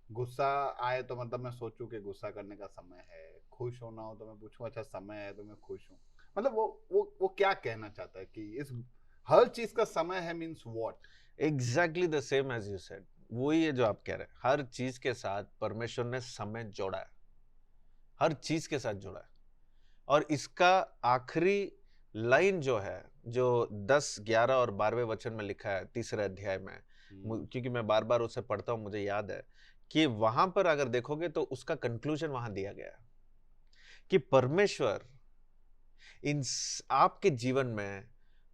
गुस्सा आए तो मतलब मैं सोचूं कि गुस्सा करने का समय है, खुश होना हो तो मैं पूछूं अच्छा समय है तो मैं खुश हूं। मतलब वो क्या कहना चाहता है कि इस हर चीज का समय है means what? Exactly the same as you said. वही है जो आप कह रहे हैं। हर चीज के साथ परमेश्वर ने समय जोड़ा है, हर चीज के साथ जोड़ा है। और इसका आखिरी लाइन जो है, जो 10, 11 और 12वें वचन में लिखा है, 3रे अध्याय में, क्योंकि मैं बार बार उसे पढ़ता हूं, मुझे याद है कि वहां पर अगर देखोगे तो उसका कंक्लूजन वहां दिया गया है कि परमेश्वर इन आपके जीवन में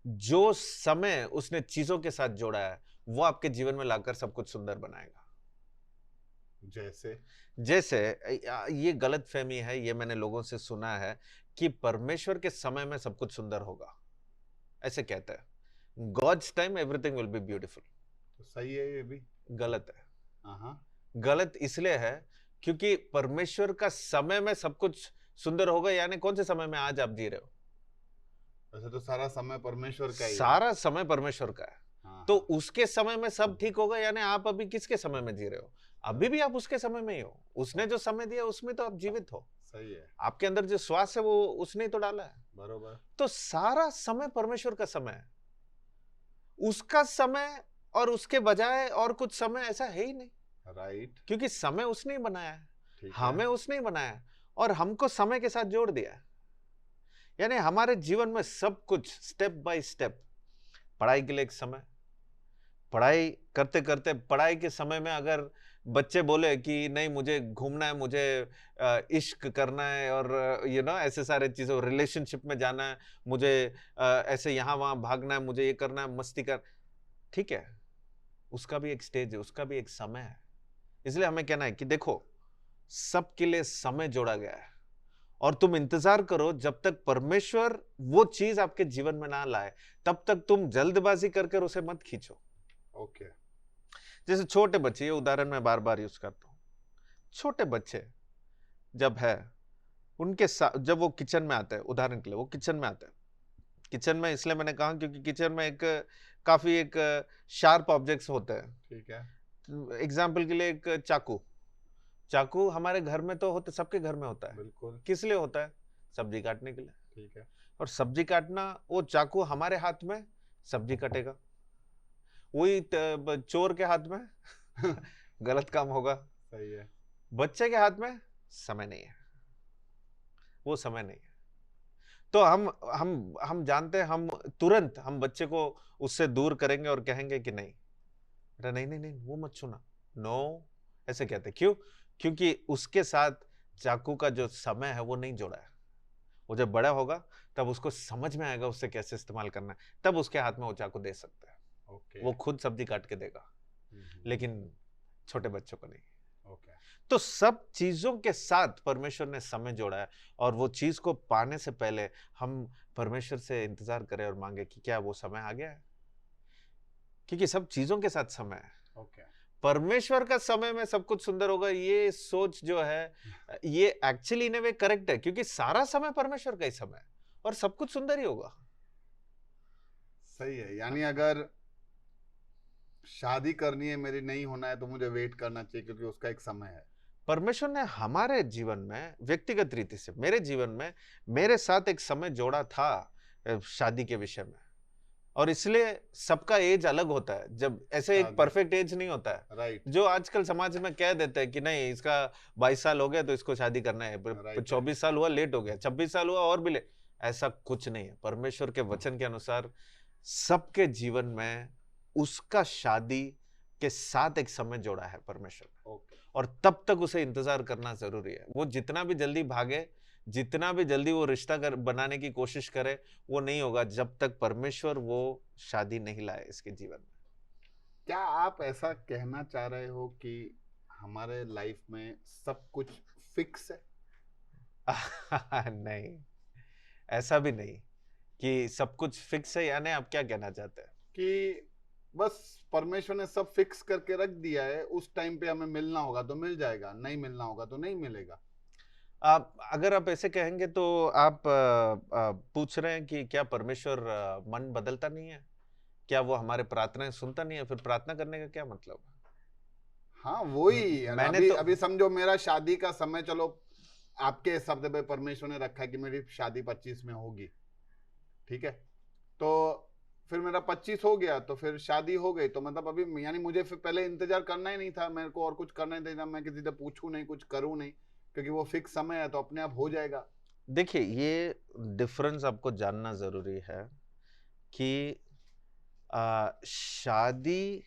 जो समय उसने चीजों के साथ जोड़ा है वो आपके जीवन में लाकर सब कुछ सुंदर बनाएगा। जैसे ये गलत फहमी है, ये मैंने लोगों से सुना है कि परमेश्वर के समय में सब कुछ सुंदर होगा, ऐसे कहते हैं, God's time everything will be beautiful. तो सही है, ये भी गलत है। हाँ, गलत इसलिए है क्योंकि परमेश्वर का समय में सब कुछ सुंदर होगा, यानी कौन से समय में आज आप जी रहे हो? वैसे तो सारा समय परमेश्वर का ही है। सारा समय परमेश्वर का है। हाँ, तो उसके समय में सब ठीक होगा, यानी आप अभी किसके समय में जी रहे हो? अभी भी आप उसके समय में ही हो। उसने जो समय दिया उसमें तो आप जीवित हो। सही है, आपके अंदर जो श्वास है वो उसने ही तो डाला है। बरोबर। तो सारा समय परमेश्वर का समय है। उसका समय और उसके बजाय और कुछ समय ऐसा है ही नहीं, राइट, क्योंकि समय उसने ही बनाया है, ठीक है। हमें उसने ही बनाया है और हमको समय के साथ जोड़ दिया है। यानी हमारे जीवन में सब कुछ स्टेप बाय स्टेप, पढ़ाई के लिए एक समय, पढ़ाई करते करते पढ़ाई के समय में अगर बच्चे बोले कि नहीं मुझे घूमना है, मुझे इश्क करना है और ऐसे सारे चीज़ों, रिलेशनशिप में जाना है, मुझे ऐसे यहाँ वहाँ भागना है, मुझे ये करना है, मस्ती कर, ठीक है, उसका भी एक स्टेज है, उसका भी एक समय है। इसलिए हमें कहना है कि देखो सबके लिए समय जोड़ा गया है और तुम इंतजार करो जब तक परमेश्वर वो चीज आपके जीवन में ना लाए, तब तक तुम जल्दबाजी कर उसे मत खींचो। ओके, जैसे छोटे बच्चे, ये उदाहरण मैं बार बार यूज करता हूं, छोटे बच्चे जब है उनके साथ, जब वो किचन में आते हैं, उदाहरण के लिए वो किचन में आते हैं, किचन में इसलिए मैंने कहा क्योंकि किचन में काफी शार्प ऑब्जेक्ट्स होते हैं। ठीक है, एग्जाम्पल के लिए एक चाकू, चाकू हमारे घर में तो होते, सबके घर में होता है। बिल्कुल, किस लिए होता है? सब्जी काटने के लिए। ठीक है, और सब्जी काटना, वो चाकू हमारे हाथ में सब्जी कटेगा, वही चोर के हाथ में गलत काम होगा। सही है, बच्चे के हाथ में समय नहीं है, वो समय नहीं है। तो हम जानते हैं, हम तुरंत हम बच्चे को उससे दूर करेंगे और कहेंगे कि नहीं बेटा, नहीं नहीं नहीं वो मत छूना, नो, ऐसे कहते। क्यों? क्योंकि उसके साथ चाकू का जो समय है वो नहीं जोड़ा है। वो जब बड़ा होगा तब उसको समझ में आएगा उससे कैसे इस्तेमाल करना है, तब उसके हाथ में वो चाकू दे सकता है। ओके, वो खुद सब्जी काट के देगा, लेकिन छोटे बच्चों को नहीं। ओके, तो सब चीजों के साथ परमेश्वर ने समय जोड़ा है और वो चीज को पाने से पहले हम परमेश्वर से इंतजार करें और मांगे कि क्या वो समय आ गया है, क्योंकि सब चीजों के साथ समय है। ओके, परमेश्वर का समय में सब कुछ सुंदर होगा, ये सोच जो है ये एक्चुअली इन वे करेक्ट है, क्योंकि सारा समय परमेश्वर का ही समय है और सब कुछ सुंदर ही होगा। सही है। यानी अगर शादी करनी है मेरी, नहीं होना है, तो मुझे वेट करना चाहिए क्योंकि उसका एक समय है। परमेश्वर ने हमारे जीवन में व्यक्तिगत रीति से, मेरे जीवन में मेरे साथ एक समय जोड़ा था शादी के विषय में, और इसलिए सबका एज अलग होता है। जब ऐसे एक परफेक्ट एज नहीं होता है, राइट, जो आजकल समाज में कह देते हैं कि नहीं इसका 22 साल हो गया तो इसको शादी करना है, Right, 24 साल हुआ लेट हो गया, 26 साल हुआ और भी लेट। ऐसा कुछ नहीं है। परमेश्वर के वचन के अनुसार सबके जीवन में उसका शादी के साथ एक समय जोड़ा है परमेश्वर ने, ओके, और तब तक उसे इंतजार करना जरूरी है। वो जितना भी जल्दी भागे, जितना भी जल्दी वो रिश्ता बनाने की कोशिश करे, वो नहीं होगा जब तक परमेश्वर वो शादी नहीं लाए इसके जीवन में। क्या आप ऐसा कहना चाह रहे हो कि हमारे लाइफ में सब कुछ फिक्स है? नहीं, ऐसा भी नहीं कि सब कुछ फिक्स है। यानी आप क्या कहना चाहते हैं? कि बस परमेश्वर ने सब फिक्स करके रख दिया है, उस टाइम पे हमें मिलना होगा तो मिल जाएगा, नहीं मिलना होगा तो नहीं मिलेगा। अगर आप ऐसे कहेंगे तो आप पूछ रहे हैं कि क्या परमेश्वर मन बदलता नहीं है? क्या वो हमारे प्रार्थनाएं सुनता नहीं है? फिर प्रार्थना करने का क्या मतलब है? हाँ, वही। मैंने अभी तो अभी समझो मेरा शादी का समय, चलो आपके शब्द पे परमेश्वर ने रखा है कि मेरी शादी 25 में होगी, ठीक है, तो फिर मेरा 25 हो गया तो फिर शादी हो गई, तो मतलब अभी यानी मुझे फिर पहले इंतजार करना ही नहीं था, मेरे को और कुछ करना ही नहीं था, मैं किसी से पूछूं नहीं, कुछ करूं नहीं, क्योंकि वो फिक्स समय है तो अपने आप हो जाएगा। देखिए, ये डिफरेंस आपको जानना जरूरी है कि शादी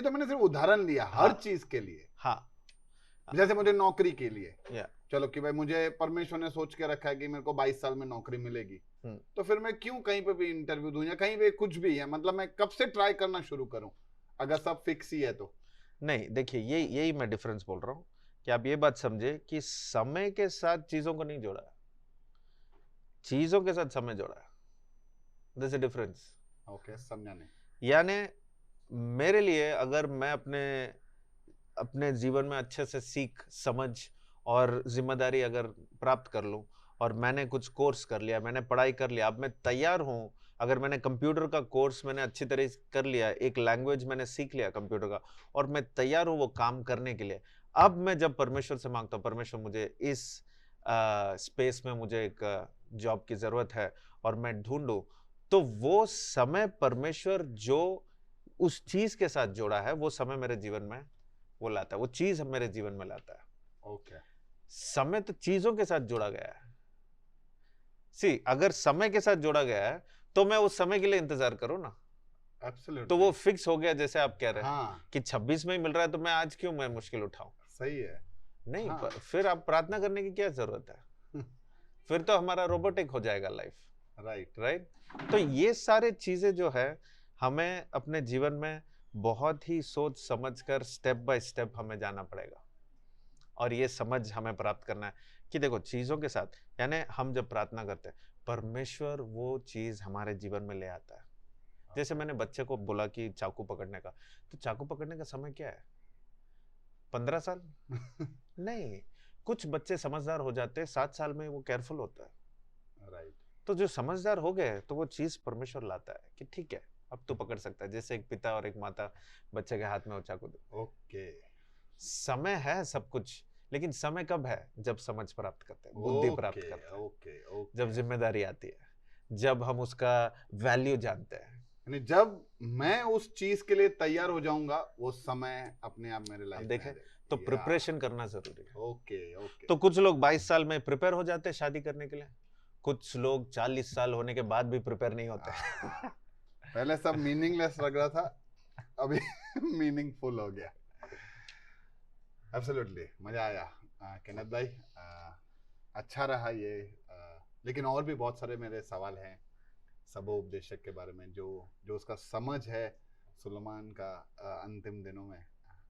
तो मैंने सिर्फ उदाहरण लिया, हर हाँ, चीज के लिए। हाँ, जैसे मुझे नौकरी के लिए, या चलो कि भाई मुझे परमेश्वर ने सोच के रखा है कि मेरे को 22 साल में नौकरी मिलेगी, तो फिर मैं क्यों कहीं पे भी इंटरव्यू दूं या कहीं पे कुछ भी है, मतलब मैं कब से ट्राई करना शुरू करूं अगर सब फिक्स ही है तो? नहीं, देखिए यही मैं डिफरेंस बोल रहा हूँ कि आप ये बात समझे कि समय के साथ चीजों को नहीं जोड़ा, चीजों के साथ समय जोड़ा है। This is difference. ओके, समझा नहीं। यानी मेरे लिए अगर मैं अपने जीवन में अच्छे से सीख समझ और जिम्मेदारी अगर प्राप्त कर लूं और मैंने कुछ कोर्स कर लिया, मैंने पढ़ाई कर लिया, अब मैं तैयार हूं, अगर मैंने कंप्यूटर का कोर्स मैंने अच्छी तरह से कर लिया, एक लैंग्वेज मैंने सीख लिया कंप्यूटर का, और मैं तैयार हूं वो काम करने के लिए, अब मैं जब परमेश्वर से मांगता हूं, परमेश्वर मुझे इस स्पेस में मुझे एक जॉब की जरूरत है और मैं ढूंढूं, तो वो समय परमेश्वर जो उस चीज के साथ जोड़ा है वो समय मेरे जीवन में वो लाता है, वो चीज मेरे जीवन में लाता है। ओके, समय तो चीजों के साथ जोड़ा गया है। अगर समय के साथ जोड़ा गया है तो मैं उस समय के लिए इंतजार करूं ना, एब्सोल्युटली। तो वो फिक्स हो गया, जैसे आप कह रहे हैं हाँ, कि 26 में ही मिल रहा है तो मैं आज क्यों मैं मुश्किल उठाऊं। सही है। नहीं, हाँ। फिर आप प्रार्थना करने की क्या जरूरत है? फिर तो हमारा रोबोटिक हो जाएगा लाइफ। राइट। तो ये सारे चीजें जो है हमें अपने जीवन में बहुत ही सोच समझकर स्टेप बाय स्टेप हमें जाना पड़ेगा, और ये समझ हमें प्राप्त करना है कि देखो चीजों के साथ, यानी हम जब प्रार्थना करते हैं परमेश्वर वो चीज हमारे जीवन में ले आता है। जैसे मैंने बच्चे को बोला कि चाकू पकड़ने का, तो चाकू पकड़ने का समय क्या है? 15 साल? नहीं, कुछ बच्चे समझदार हो जाते हैं 7 साल में, वो केयरफुल होता है। राइट। तो जो समझदार हो गए तो वो चीज परमेश्वर लाता है कि ठीक है अब तो पकड़ सकता है, जैसे एक पिता और एक माता बच्चे के हाथ में वो चाकू दे। ओके, समय है सब कुछ, लेकिन समय कब है? जब समझ प्राप्त करते हैं, बुद्धि प्राप्त करते हैं, ओके, ओके। जब जिम्मेदारी आती है, जब हम उसका वैल्यू जानते हैं। यानी जब मैं उस चीज के लिए तैयार हो जाऊंगा वो समय अपने आप मेरे लाइफ में देखें आ जाएगा। तो प्रिपरेशन करना जरूरी है। Okay, okay. तो कुछ लोग 22 साल में प्रिपेयर हो जाते हैं शादी करने के लिए, कुछ लोग 40 साल होने के बाद भी प्रिपेयर नहीं होते। पहले सब मीनिंगलेस लग रहा था, अभी मीनिंगफुल हो गया। एब्सोल्युटली, मजा आया केनथ भाई, अच्छा रहा ये। लेकिन और भी बहुत सारे मेरे सवाल हैं सबो उपदेशक के बारे में, जो उसका समझ है सुलेमान का अंतिम दिनों में।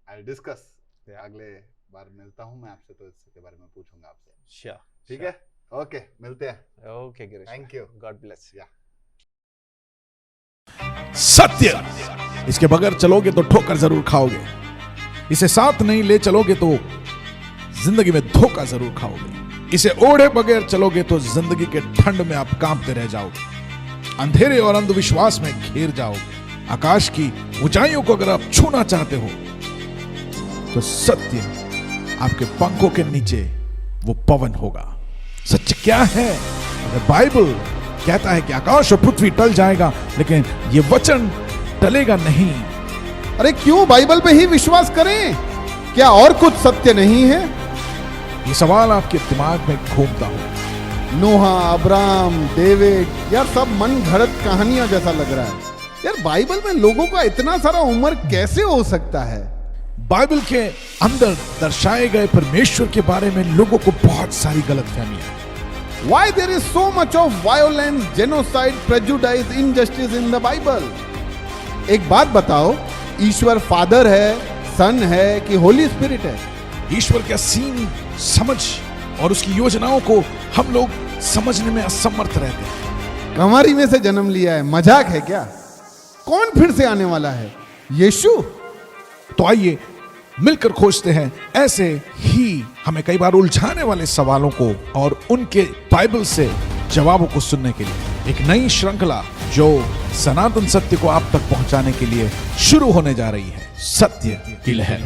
आई डिस्कस, अगले बार मिलता हूं मैं आपसे तो इसके बारे में पूछूंगा आपसे। ठीक है, ओके, मिलते हैं। Okay Girish, thank you, God bless. सत्य, इसके बगैर चलोगे तो ठोकर जरूर खाओगे, इसे साथ नहीं ले चलोगे तो जिंदगी में धोखा जरूर खाओगे, इसे ओढ़े बगैर चलोगे तो जिंदगी के ठंड में आप कांपते रह जाओगे, अंधेरे और अंधविश्वास में घिर जाओगे। आकाश की ऊंचाइयों को अगर आप छूना चाहते हो तो सत्य आपके पंखों के नीचे वो पवन होगा। सत्य क्या है? अगर बाइबल कहता है कि आकाश और पृथ्वी टल जाएगा लेकिन ये वचन टलेगा नहीं। अरे क्यों बाइबल पे ही विश्वास करें? क्या और कुछ सत्य नहीं है? ये सवाल आपके दिमाग में घूमता हो। नोहा, अब्राहम, डेविड, यार सब मन घड़त कहानियां जैसा लग रहा है। यार बाइबल में लोगों का इतना सारा उम्र कैसे हो सकता है? बाइबल के अंदर दर्शाए गए परमेश्वर के बारे में लोगों को बहुत सारी गलतफहमियां। Why there is so much of violence, genocide, prejudice, injustice in the Bible? एक बात बताओ, ईश्वर फादर है, सन है कि होली स्पिरिट है? ईश्वर का सीन समझ और उसकी योजनाओं को हम लोग समझने में असमर्थ रहते हैं। कमारी में से जन्म लिया है, मजाक है क्या? कौन फिर से आने वाला है? यीशु? तो आइए मिलकर खोजते हैं ऐसे ही हमें कई बार उलझाने वाले सवालों को और उनके बाइबल से जवाबों को सुनने के लिए एक नई श्रृंखला जो सनातन सत्य को आप तक पहुंचाने के लिए शुरू होने जा रही है, सत्य की लहर।